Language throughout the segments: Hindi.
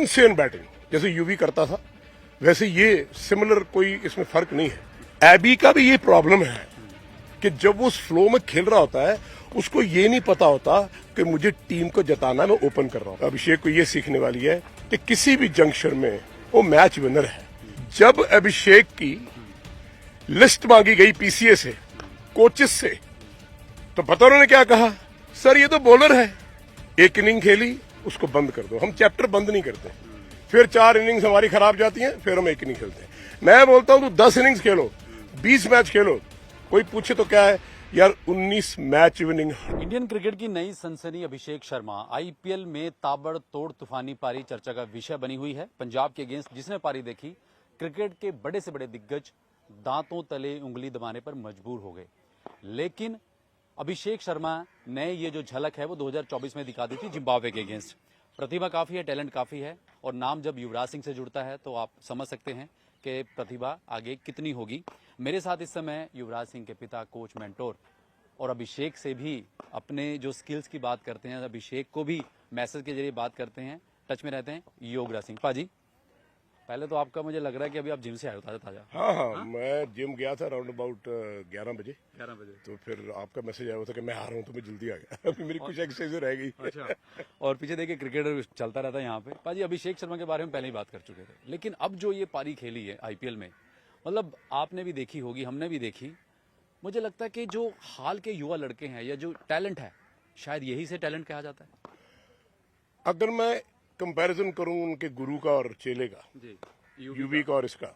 इनसेन बैटिंग जैसे यूवी करता था वैसे ये सिमिलर कोई इसमें फर्क नहीं है। एबी का भी ये प्रॉब्लम है कि जब वो स्लो में खेल रहा होता है उसको ये नहीं पता होता कि मुझे टीम को जताना मैं ओपन कर रहा हूं। अभिषेक को ये सीखने वाली है कि किसी भी जंक्शन में वो मैच विनर है। जब अभिषेक की लिस्ट मांगी गई पीसीए से, कोचेस से, तो पता उन्होंने क्या कहा, सर ये तो बॉलर है, एक इनिंग खेली उसको बंद कर दो। हम चैप्टर बंद नहीं करते, फिर 4 इनिंग्स हमारी खराब जाती हैं, फिर हम एक इनिंग खेलते हैं। मैं बोलता हूं तो 10 इनिंग्स खेलो, 20 मैच खेलो, कोई पूछे तो क्या है यार, 19 मैच विनिंग। इंडियन क्रिकेट की नई सनसनी अभिषेक शर्मा आईपीएल में ताबड़तोड़ तूफानी पारी चर्चा का विषय बनी हुई है। पंजाब के अगेंस्ट जिसने पारी देखी, क्रिकेट के बड़े से बड़े दिग्गज दांतों तले उंगली दबाने पर मजबूर हो गए। लेकिन अभिषेक शर्मा ने ये जो झलक है वो 2024 में दिखा दी थी जिम्बाब्वे के अगेंस्ट। प्रतिभा काफी है, टैलेंट काफी है, और नाम जब युवराज सिंह से जुड़ता है तो आप समझ सकते हैं कि प्रतिभा आगे कितनी होगी। मेरे साथ इस समय युवराज सिंह के पिता, कोच, मेंटोर और अभिषेक से भी अपने जो स्किल्स की बात करते हैं, अभिषेक को भी मैसेज के जरिए बात करते हैं, टच में रहते हैं, योगराज सिंह। पाजी, पहले तो आपका मुझे लग रहा है कि अभी आप जिम से आए हो ताजा। हाँ, मैं जिम गया था अराउंड अबाउट 11 बजे। तो फिर आपका मैसेज आया था कि मैं आ रहा हूँ, तो मैं जल्दी आ गया। अभी मेरी कुछ एक्सरसाइज रह गई। अच्छा। और पीछे देखिए क्रिकेटर चलता रहता है यहाँ पे। पाजी, अभिषेक शर्मा के बारे में पहले ही बात कर चुके थे, लेकिन अब जो ये पारी खेली है आईपीएल में, मतलब आपने भी देखी होगी, हमने भी देखी। मुझे लगता है कि जो हाल के युवा लड़के हैं या जो टैलेंट है, शायद यही से टैलेंट कहा जाता है। अगर मैं कंपैरिजन करूं उनके गुरु का और चेले का, यूवी का और इसका,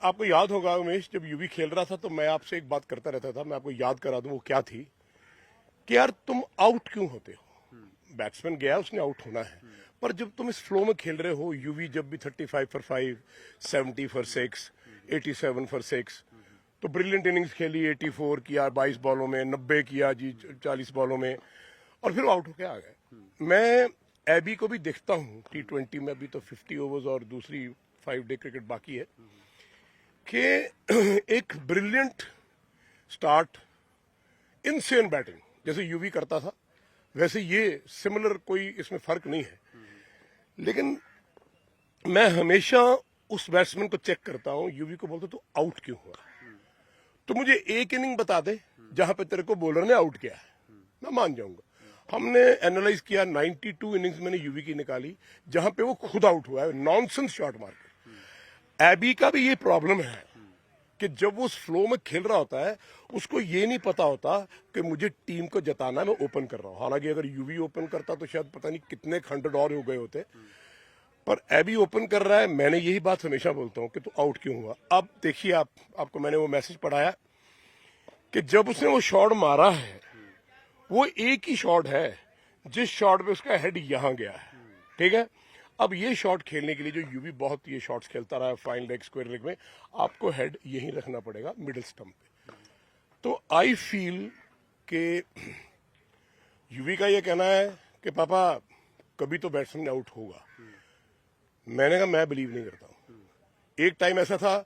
आपको याद होगा उमेश, जब यूवी खेल रहा था तो मैं आपसे एक बात करता रहता था, मैं आपको याद करा दूं वो क्या थी, कि यार तुम आउट क्यों होते हो। बैट्समैन गया, उसने आउट होना है, पर जब तुम इस फ्लो में खेल रहे हो, यूवी जब भी 35 फॉर 5, 70 फॉर 6, 87 फॉर 6, तो ब्रिलियंट इनिंग्स खेली, 84 किया 22 बॉलों में, 90 किया जी 40 बॉलों में, और फिर आउट होके आ गए। मैं एबी को भी देखता हूं T20 में, अभी तो 50 ओवर्स और दूसरी 5 डे क्रिकेट बाकी है, कि एक ब्रिलियंट स्टार्ट, इनसेन बैटिंग जैसे यूवी करता था वैसे ये सिमिलर कोई इसमें फर्क नहीं है। लेकिन मैं हमेशा उस बैट्समैन को चेक करता हूं, यूवी को बोलता तो आउट क्यों हुआ, तो मुझे एक इनिंग बता दे जहां पे तेरे को बॉलर ने आउट किया है, मैं मान जाऊंगा। हमने एनालाइज किया, 92 इनिंग्स मैंने यूवी की निकाली जहां पे वो खुद आउट हुआ है, नॉनसेंस शॉट मार के। एबी का भी ये प्रॉब्लम है कि जब वो फ्लो में खेल रहा होता है उसको ये नहीं पता होता कि मुझे टीम को जताना, मैं ओपन कर रहा हूं। हालांकि अगर यूवी ओपन करता तो शायद पता नहीं कितने 100 और हो गए होते, पर एबी ओपन कर रहा है। मैंने यही बात हमेशा बोलता हूं कि तू आउट क्यों हुआ। अब देखिए, आपको मैंने वो मैसेज पढ़ाया कि जब उसने वो शॉट मारा है, वो एक ही शॉट है जिस शॉट पे उसका हेड यहां गया है, ठीक है। अब ये शॉट खेलने के लिए जो यूवी बहुत ये शॉट्स खेलता रहा है फाइन लेग, स्क्वायर लेग में, आपको हेड यहीं रखना पड़ेगा मिडिल स्टंप पे। तो आई फील कि यूवी का ये कहना है कि पापा कभी तो बैट्समैन आउट होगा। मैंने कहा मैं बिलीव नहीं करता हूं। एक टाइम ऐसा था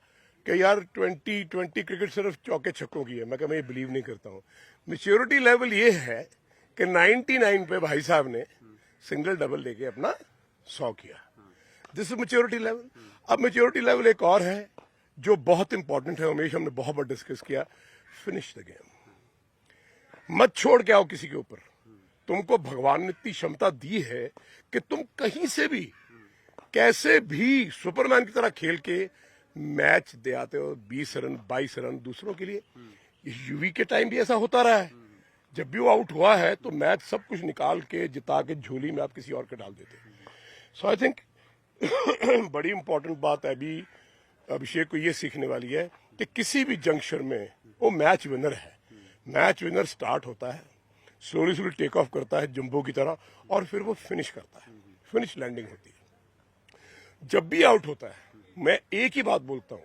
कि यार 2020 क्रिकेट सिर्फ चौके छक्कों की है, मैं कहा मैं ये बिलीव नहीं करता हूं। मैच्योरिटी लेवल ये है कि 99 पे भाई साहब ने सिंगल डबल लेके अपना 100 किया। This is maturity level. अब मैच्योरिटी लेवल एक और है जो बहुत इंपॉर्टेंट है, उमेश, हमने बहुत बार डिस्कस किया, फिनिश द गेम। मत छोड़ के आओ किसी के ऊपर। तुमको भगवान ने इतनी क्षमता दी है कि तुम कहीं से भी कैसे भी सुपरमैन की तरह खेल के मैच दे आते हो, 20 रन 22 रन दूसरों के लिए। यूवी के टाइम भी ऐसा होता रहा है, जब भी वो आउट हुआ है तो मैच सब कुछ निकाल के जिता के झोली में आप किसी और के डाल देते। सो आई थिंक बड़ी इंपॉर्टेंट बात है अभी अभिषेक को ये सीखने वाली है कि किसी भी जंक्शन में वो मैच विनर है। मैच विनर स्टार्ट होता है, स्लोली स्लोली टेक ऑफ करता है जंबो की तरह, और फिर वो फिनिश करता है, फिनिश लैंडिंग होती है। जब भी आउट होता है मैं एक ही बात बोलता हूं,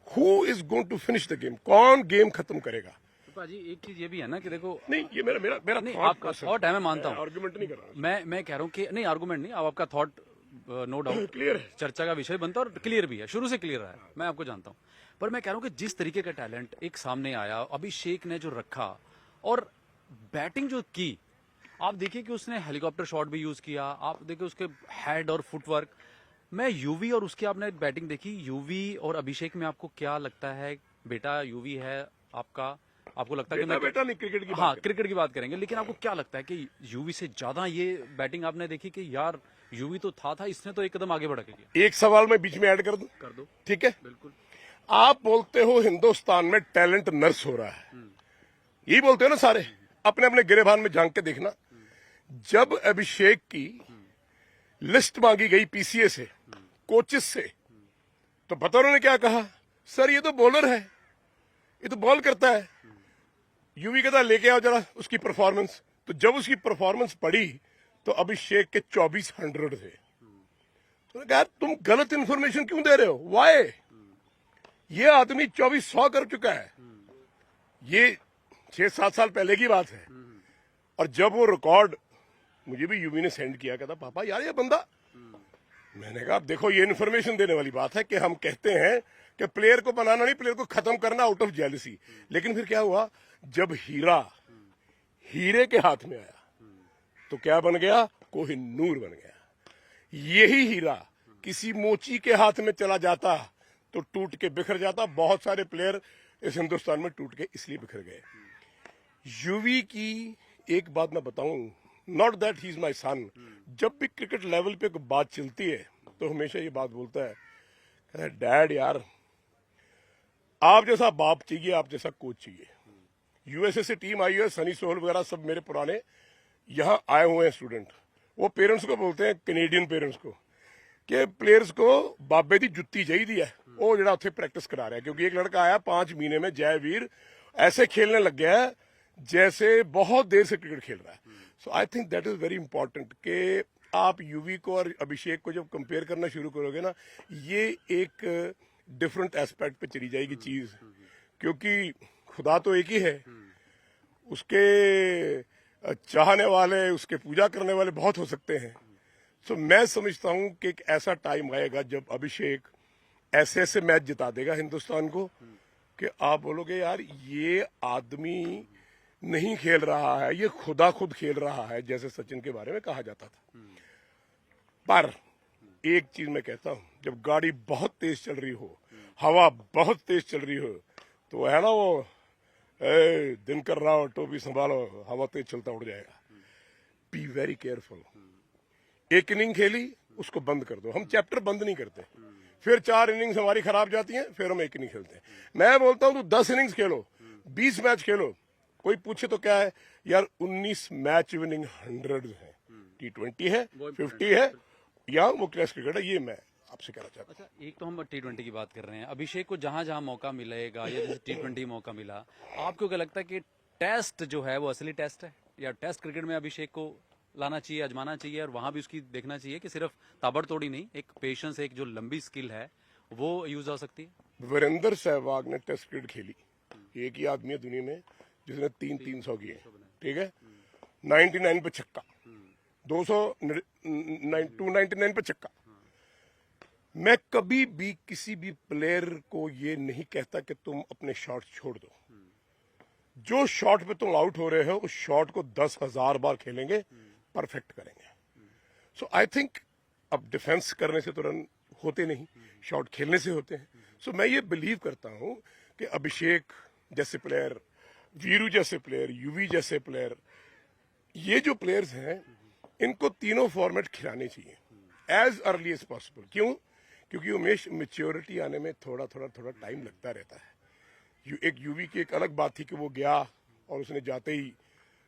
who is going to finish the game, कौन गेम खत्म करेगा। पाजी, एक चीज ये भी है ना कि देखो, नहीं ये मेरा नहीं, आपका थॉट है, मैं मानता हूँ, आर्गुमेंट नहीं कर रहा, मैं कह रहा हूँ कि नहीं, आर्गुमेंट नहीं, अब आपका थॉट नो डाउट क्लियर है, चर्चा का विषय बनता है और क्लियर भी है, शुरू से क्लियर रहा है, मैं आपको जानता हूँ। पर मैं कह रहा हूँ कि जिस तरीके का टैलेंट एक सामने आया, अभिषेक ने जो रखा और बैटिंग जो की, आप देखिए कि उसने हेलीकॉप्टर शॉट भी यूज किया, आप देखिए उसके हेड और फुटवर्क। मैं यूवी और उसकी आपने बैटिंग देखी, यूवी और अभिषेक में आपको क्या लगता है? बेटा यूवी है आपका, आपको लगता है कि बेटा मैं बेटा नहीं, क्रिकेट की हाँ बात क्रिकेट की बात करेंगे, लेकिन आपको क्या लगता है कि यूवी से ज्यादा ये बैटिंग आपने देखी कि यार यूवी तो था इसने तो एक कदम आगे बढ़ के किया? एक सवाल मैं बीच में ऐड कर दूं, कर दो। ठीक है? बिल्कुल। आप बोलते हो हिंदुस्तान में टैलेंट नर्स हो रहा है, यही बोलते हो ना सारे। अपने अपने गिरेबान में झांक के देखना, जब अभिषेक की लिस्ट मांगी गई पीसीए से, कोचेस से, तो पता उन्होंने क्या कहा? सर ये तो बॉलर है, ये तो बॉल करता है। यूवी कहता लेके आओ जरा उसकी परफॉर्मेंस। तो जब उसकी परफॉर्मेंस पड़ी तो अभिषेक के 2400 थे। तो कहा तुम गलत इंफॉर्मेशन क्यों दे रहे हो? वाई? ये आदमी 2400 कर चुका है। ये 6-7 साल पहले की बात है। और जब वो रिकॉर्ड मुझे भी यूवी ने सेंड किया, कहता पापा यार ये बंदा, मैंने कहा देखो ये इन्फॉर्मेशन देने वाली बात है कि हम कहते हैं कि प्लेयर को बनाना नहीं, प्लेयर को खत्म करना आउट ऑफ जेलसी। लेकिन फिर क्या हुआ, जब हीरा हीरे के हाथ में आया तो क्या बन गया? कोहिनूर बन गया। यही हीरा किसी मोची के हाथ में चला जाता तो टूट के बिखर जाता। बहुत सारे प्लेयर इस हिंदुस्तान में टूट के इसलिए बिखर गए। यूवी की एक बात मैं बताऊं, not that he is my son, जब भी क्रिकेट लेवल पे कोई बात चलती है तो हमेशा ये बात बोलता है, डैड यार आप जैसा बाप चाहिए, आप जैसा कोच चाहिए। यूएसए से टीम आई है, सनी सोहल वगैरह सब मेरे पुराने यहाँ आए हुए हैं स्टूडेंट। वो पेरेंट्स को बोलते हैं, कैनेडियन पेरेंट्स को, कि प्लेयर्स को बाबे दी जुत्ती चाहिए है, वो जरा उत्थे प्रैक्टिस करा रहा है। क्योंकि एक लड़का आया 5 महीने में, जयवीर, ऐसे खेलने लग गया है जैसे बहुत देर से क्रिकेट खेल रहा है। So I think that is very important कि आप यूवी को और अभिषेक को जब कंपेयर करना शुरू करोगे ना, ये एक डिफरेंट एस्पेक्ट पे चली जाएगी चीज। क्योंकि खुदा तो एक ही है, उसके चाहने वाले, उसके पूजा करने वाले बहुत हो सकते हैं। सो मैं समझता हूं कि एक ऐसा टाइम आएगा जब अभिषेक ऐसे ऐसे मैच जिता देगा हिंदुस्तान को कि आप बोलोगे यार ये आदमी नहीं खेल रहा है, ये खुदा खुद खेल रहा है, जैसे सचिन के बारे में कहा जाता था। पर एक चीज मैं कहता हूं, जब गाड़ी बहुत तेज चल रही हो, हवा बहुत तेज चल रही हो, तो है ना वो दिनकर राव टोपी संभालो, हवा तेज चलता उड़ जाएगा। Be very careful. एक इनिंग खेली, उसको बंद कर दो। हम चैप्टर बंद नहीं करते, फिर 4 इनिंग्स हमारी खराब जाती हैं, फिर हम एक इनिंग खेलते हैं। मैं बोलता हूं तो 10 इनिंग्स खेलो, 20 मैच खेलो। कोई पूछे तो क्या है यार, 19 मैच विनिंग 100 है, T20 है, 50 है, या वो टेस्ट क्रिकेट है। ये मैं आपसे कहना चाहता हूं। अच्छा, एक तो हम T20 की बात कर रहे हैं, अभिषेक को जहां जहां मौका मिलेगा या जैसे T20 मौका मिला, आपको क्या लगता है कि टेस्ट जो है वो असली टेस्ट है, या टेस्ट क्रिकेट में अभिषेक को लाना चाहिए, आजमाना चाहिए, और वहां भी उसकी देखना चाहिए कि सिर्फ ताबड़तोड़ी नहीं, एक पेशेंस, एक जो लंबी स्किल है वो यूज हो सकती है? वीरेंद्र सहवाग ने टेस्ट क्रिकेट खेली, एक ही आदमी है दुनिया में जिसने 300 किए, ठीक है? 99 पे छक्का, 299 पे छक्का। मैं कभी भी किसी भी प्लेयर को ये नहीं कहता कि तुम अपने शॉट छोड़ दो। जो शॉट पे तुम आउट हो रहे हो, उस शॉट को 10,000 बार खेलेंगे, परफेक्ट करेंगे। सो आई थिंक अब डिफेंस करने से तो रन होते नहीं, शॉट खेलने से होते हैं। सो मैं ये बिलीव करता हूं कि अभिषेक जैसे प्लेयर, वीरू जैसे प्लेयर, यूवी जैसे प्लेयर, ये जो प्लेयर्स हैं, इनको तीनों फॉर्मेट खिलाने चाहिए एज अर्ली एज पॉसिबल। क्यों? क्योंकि उमेश मेच्योरिटी आने में थोड़ा टाइम लगता रहता है। एक यूवी की एक अलग बात थी कि वो गया और उसने जाते ही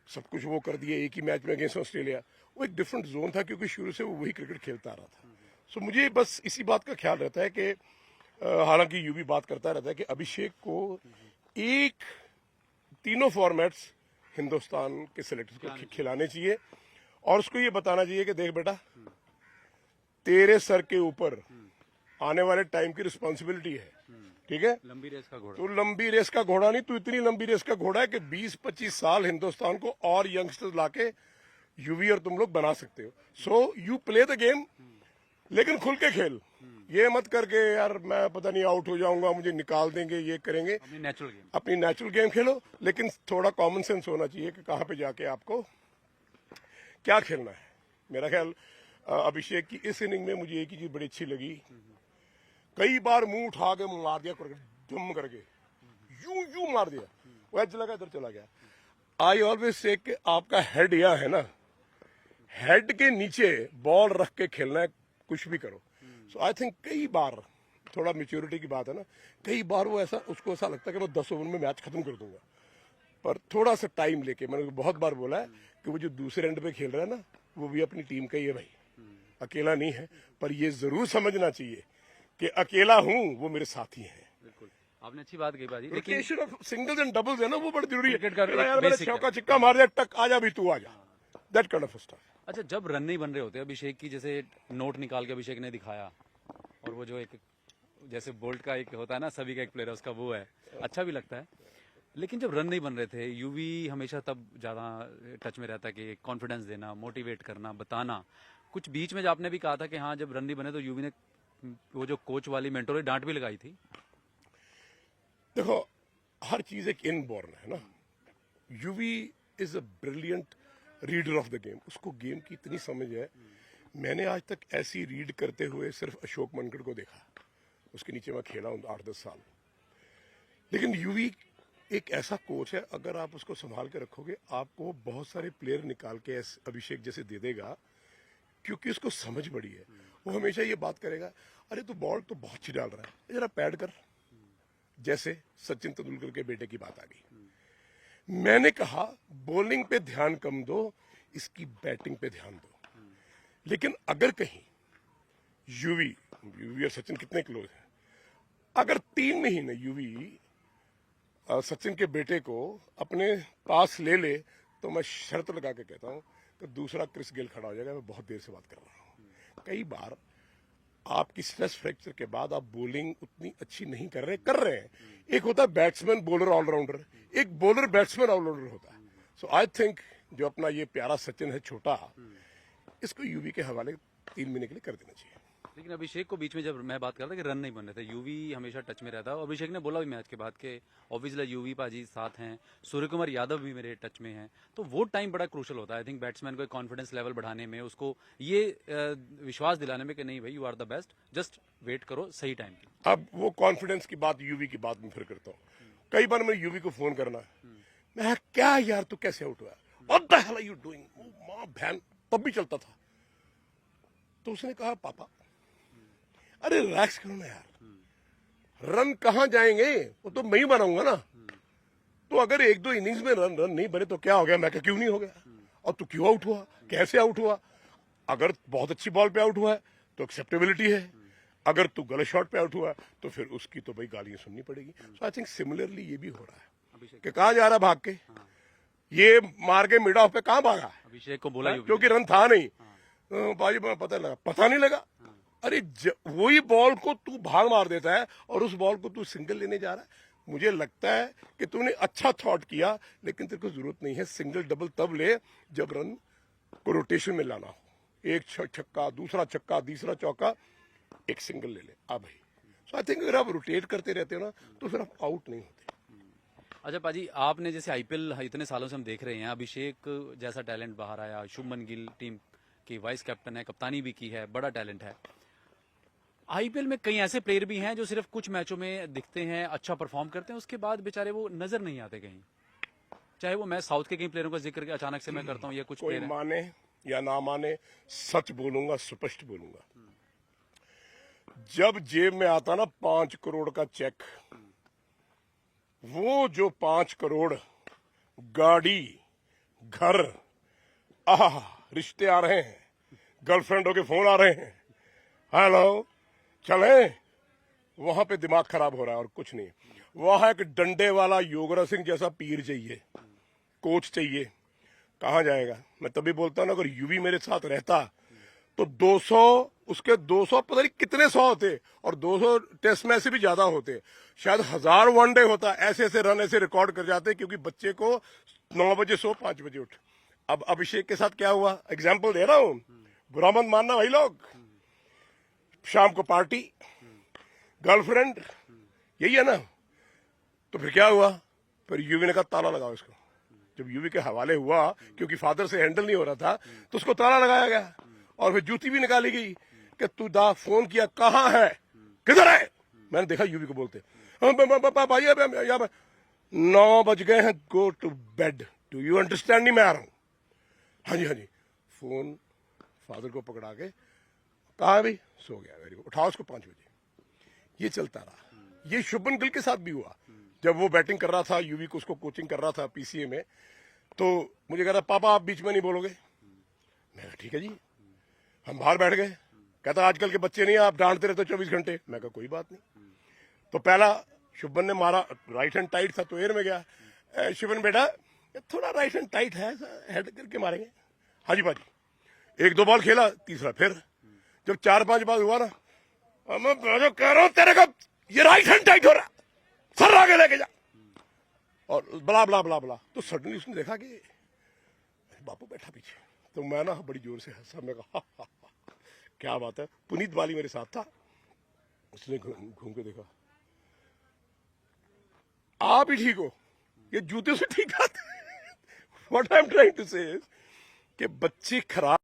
सब कुछ वो कर दिया एक ही मैच में अगेंस्ट ऑस्ट्रेलिया। वो एक डिफरेंट जोन था क्योंकि शुरू से वो वही क्रिकेट खेलता आ रहा था। सो मुझे बस इसी बात का ख्याल रहता है कि हालांकि यूवी बात करता रहता है कि अभिषेक को एक तीनों फॉर्मेट्स हिंदुस्तान के सेलेक्टर्स को खिलाने चाहिए और उसको ये बताना चाहिए कि देख बेटा, तेरे सर के ऊपर आने वाले टाइम की रिस्पॉन्सिबिलिटी है, ठीक है? लंबी रेस का घोड़ा। तू लंबी रेस का घोड़ा नहीं, तू इतनी लंबी रेस का घोड़ा है कि 20-25 साल हिंदुस्तान को और यंगस्टर्स लाके यूवी और तुम लोग बना सकते हो। So you play the game, लेकिन खुल के खेल। ये मत करके यार मैं पता नहीं आउट हो जाऊंगा, मुझे निकाल देंगे, ये करेंगे। अपनी नेचुरल गेम खेलो, लेकिन थोड़ा कॉमन सेंस होना चाहिए कि कहां पे जाके आपको क्या खेलना है। मेरा ख्याल अभिषेक की इस इनिंग में मुझे एक ही चीज बड़ी अच्छी लगी, कई बार मुंह उठा के मार दिया जम करके, यूं यूं मार दिया, वो चला गया, इधर चला गया। आई ऑलवेज से कि आपका हेड यह है ना, हेड के नीचे बॉल रख के खेलना है, कुछ भी करो। सो आई थिंक कई बार, थोड़ा मेच्योरिटी की बात है ना, कई बार वो ऐसा, उसको ऐसा लगता है कि मैं 10 ओवर में मैच खत्म कर दूंगा, पर थोड़ा सा टाइम लेके। मैंने बहुत बार बोला है कि वो जो दूसरे एंड पे खेल रहा है ना, वो भी अपनी टीम का ही है भाई, अकेला नहीं है। पर ये जरूर समझना चाहिए कि अकेला हूं, वो मेरे साथी हैं। बिल्कुल, आपने अच्छी बात कही बाजी। लेकिन rotation of singles and doubles है ना, वो बड़ी जरूरी है। क्रिकेट का एक यार मैंने basic है। चौका चिक्का मार दिया, टक आजा भी, तू आजा, दैट काइंड ऑफ स्टफ। अच्छा, जब रन नहीं बन रहे होते अभिषेक की, जैसे नोट निकाल के अभिषेक ने दिखाया, और वो जो एक जैसे बोल्ट का एक होता है ना, सभी का एक प्लेयर है उसका, वो है, अच्छा भी लगता है। लेकिन जब रन नहीं बन रहे थे, यूवी हमेशा तब ज्यादा टच में रहता है कि कॉन्फिडेंस देना, मोटिवेट करना, बताना। कुछ बीच में जो आपने भी कहा था कि हाँ जब रन नहीं बने तो यूवी ने वो जो कोच वाली मेंटोरी डांट भी लगाई थी। देखो, हर चीज एक इनबॉर्न है ना। UV is a brilliant reader of the game, उसको गेम की इतनी समझ है। मैंने आज तक ऐसी रीड करते हुए सिर्फ अशोक मनगढ़ को देखा, उसके नीचे मैं खेला हूं 8-10 साल। लेकिन यूवी एक ऐसा कोच है, अगर आप उसको संभाल के रखोगे, आपको बहुत सारे प्लेयर निकाल के अभिषेक जैसे दे देगा, क्योंकि उसको समझ बड़ी है। वो हमेशा ये बात करेगा, अरे तू बॉल तो बहुत अच्छी डाल रहा है, जरा पैड कर। जैसे सचिन तेंदुलकर के बेटे की बात आ गई। मैंने कहा बॉलिंग पे ध्यान कम दो, इसकी बैटिंग पे ध्यान दो। लेकिन अगर कहीं यूवी और सचिन कितने क्लोज हैं, अगर 3 महीने यूवी सचिन के बेटे को अपने पास ले ले, तो मैं शर्त लगा के कहता हूं कि दूसरा क्रिस गेल खड़ा हो जाएगा। मैं बहुत देर से बात कर रहा हूं। कई बार आपकी स्ट्रेस फ्रैक्चर के बाद आप बॉलिंग उतनी अच्छी नहीं कर रहे हैं। एक होता है बैट्समैन बॉलर ऑलराउंडर, एक बॉलर बैट्समैन ऑलराउंडर होता है। सो आई थिंक जो अपना ये प्यारा सचिन है छोटा, इसको यूवी के हवाले 3 महीने के लिए कर देना चाहिए। लेकिन अभिषेक को बीच में जब मैं बात कर रहा था कि रन नहीं बन रहे थे, यूवी हमेशा टच में रहता है। और अभिषेक ने बोला भी मैच के बाद कि ऑब्वियसली यूवी पाजी साथ हैं, सूर्य कुमार यादव भी मेरे टच में हैं। तो वो टाइम बड़ा क्रूशल होता है आई थिंक बैट्समैन को कॉन्फिडेंस लेवल बढ़ाने में, उसको ये विश्वास दिलाने में कि नहीं भाई you are the best, just wait करो सही टाइम की। अब वो कॉन्फिडेंस की बात यूवी की बात में फिर करता हूँ। कई बार मैं यूवी को फोन करना, मैं क्या यार तू कैसे आउट हुआ, what the hell are you doing, मां बहन, तब भी चलता था। तो उसने कहा पापा अरे रिलैक्स करो ना यार, रन कहां जाएंगे, वो तो मैं ही बनाऊंगा ना। तो अगर 1-2 इनिंग्स में रन नहीं बने तो क्या हो गया, मैं क्या क्यों नहीं हो गया, और तू क्यों आउट हुआ, कैसे आउट हुआ। अगर बहुत अच्छी बॉल पे आउट हुआ है तो एक्सेप्टेबिलिटी है, अगर तू गलत शॉट पे आउट हुआ तो फिर उसकी तो भाई गालियां सुननी पड़ेगी। सो आई थिंक सिमिलरली ये भी हो रहा है कि कहां जा रहा है भाग के, ये मार के मिड ऑफ पे कहां भागा, अभिषेक को बोला क्योंकि रन था नहीं। भाई पता नहीं लगा। अरे वही बॉल को तू भाग मार देता है और उस बॉल को तू सिंगल लेने जा रहा है। मुझे लगता है कि तूने अच्छा थॉट किया, लेकिन तेरे को जरूरत नहीं है सिंगल डबल तब ले जब रन को रोटेशन में लाना हो। एक छक्का, दूसरा छक्का, तीसरा चौका, एक सिंगल ले ले आ भाई। सो आई थिंक अगर आप रोटेट करते रहते हो ना तो फिर आप आउट नहीं होते। अच्छा पाजी, आपने जैसे आईपीएल इतने सालों से हम देख रहे हैं, अभिषेक जैसा टैलेंट बाहर आया, शुभमन गिल टीम की वाइस कैप्टन है, कप्तानी भी की है, बड़ा टैलेंट है। आईपीएल में कई ऐसे प्लेयर भी हैं जो सिर्फ कुछ मैचों में दिखते हैं, अच्छा परफॉर्म करते हैं, उसके बाद बेचारे वो नजर नहीं आते कहीं। चाहे वो मैं साउथ के कई प्लेयरों का जिक्र अचानक से मैं करता हूँ, या कुछ कोई माने या ना माने, सच बोलूंगा, स्पष्ट बोलूंगा, जब जेब में आता ना 5 करोड़ का चेक, वो जो 5 करोड़, गाड़ी, घर, रिश्ते आ रहे हैं, गर्लफ्रेंडों के फोन आ रहे हैं, हेलो चले, वहां पे दिमाग खराब हो रहा है और कुछ नहीं। वहां एक डंडे वाला योगराज सिंह जैसा पीर चाहिए, कोच चाहिए। कहां जाएगा। मैं तभी बोलता हूं ना, अगर यूवी मेरे साथ रहता तो 200, उसके 200 पता नहीं कितने 100 होते, और 200 टेस्ट मैच से भी ज्यादा होते, शायद 1000 वनडे होता। ऐसे ऐसे रन ऐसे रिकॉर्ड कर जाते, क्योंकि बच्चे को 9 बजे सो, 5 बजे उठ। अब अभिषेक के साथ क्या हुआ, एग्जाम्पल दे रहा हूं, बुरा मत मानना भाई लोग। शाम को पार्टी, गर्लफ्रेंड, यही है ना। तो फिर क्या हुआ, फिर यूवी ने कहा ताला लगाओ इसको, जब यूवी के हवाले हुआ क्योंकि फादर से हैंडल नहीं हो रहा था तो उसको ताला लगाया गया और फिर जूती भी निकाली गई कि तू दा फोन किया कहाँ है किधर है। मैंने देखा यूवी को बोलते भाई 9 बज गए हैं go to bed do you understand. नहीं मैं आ रहा हूं। हाँ जी फोन फादर को पकड़ा के कहा भाई सो गया। वेरी गुड उठाओ उसको 5 बजे। ये चलता रहा। ये शुभमन गिल के साथ भी हुआ जब वो बैटिंग कर रहा था यूवी को उसको कोचिंग कर रहा था पीसीए में तो मुझे कह रहा पापा आप बीच में नहीं बोलोगे। मैं कहा ठीक है जी। हम बाहर बैठ गए। कहता आजकल के बच्चे नहीं आप डांटते रहते 24 घंटे। मैं कहा कोई बात नहीं। तो पहला शुभमन ने मारा राइट हैंड टाइट था तो एयर में गया। शुभमन बेटा थोड़ा राइट हैंड टाइट है हेड करके मारेंगे। हाँ जी बाजी 1-2 बॉल खेला तीसरा फिर जब 4-5 बार हुआ ना मैं कह रहा हूं तेरे को ये राइट हैंड टाइट हो रहा सर आगे लेके जा और बला बला बला बला। तो सडनली उसने देखा कि बापू बैठा पीछे तो मैं ना बड़ी जोर से हंसा। मैं कहा क्या बात है। पुनीत वाली मेरे साथ था उसने घूम के देखा आप ही ठीक हो ये जूते से ठीक आते। What I am trying to say कि बच्चे खराब